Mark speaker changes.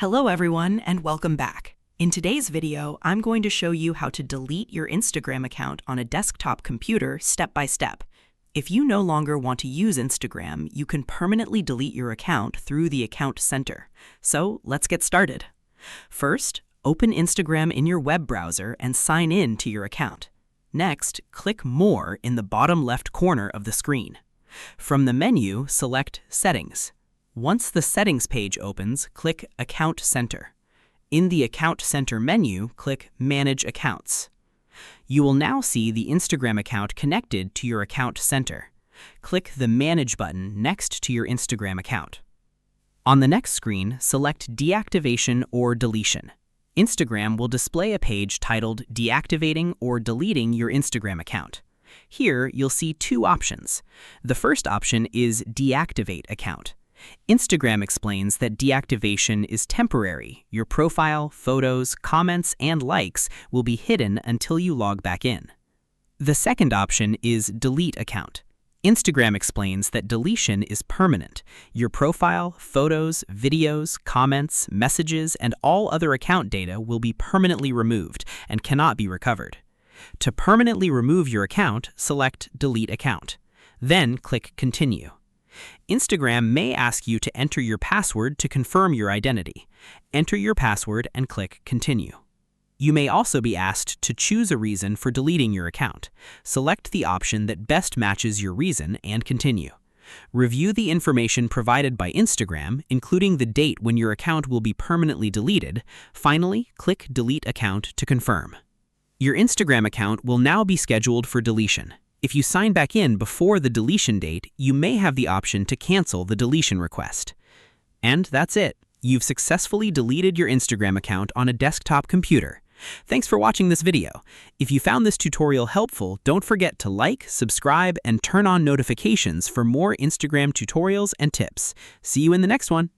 Speaker 1: Hello everyone and welcome back. In today's video, I'm going to show you how to delete your Instagram account on a desktop computer step by step. If you no longer want to use Instagram, you can permanently delete your account through the Account Center. So let's get started. First, open Instagram in your web browser and sign in to your account. Next, click More in the bottom left corner of the screen. From the menu, select Settings. Once the Settings page opens, click Account Center. In the Account Center menu, click Manage Accounts. You will now see the Instagram account connected to your Account Center. Click the Manage button next to your Instagram account. On the next screen, select Deactivation or Deletion. Instagram will display a page titled Deactivating or Deleting your Instagram account. Here, you'll see two options. The first option is Deactivate Account. Instagram explains that deactivation is temporary. Your profile, photos, comments, and likes will be hidden until you log back in. The second option is Delete Account. Instagram explains that deletion is permanent. Your profile, photos, videos, comments, messages, and all other account data will be permanently removed and cannot be recovered. To permanently remove your account, select Delete Account. Then click Continue. Instagram may ask you to enter your password to confirm your identity. Enter your password and click Continue. You may also be asked to choose a reason for deleting your account. Select the option that best matches your reason and continue. Review the information provided by Instagram, including the date when your account will be permanently deleted. Finally, click Delete Account to confirm. Your Instagram account will now be scheduled for deletion. If you sign back in before the deletion date, you may have the option to cancel the deletion request. And that's it. You've successfully deleted your Instagram account on a desktop computer. Thanks for watching this video. If you found this tutorial helpful, don't forget to like, subscribe, and turn on notifications for more Instagram tutorials and tips. See you in the next one.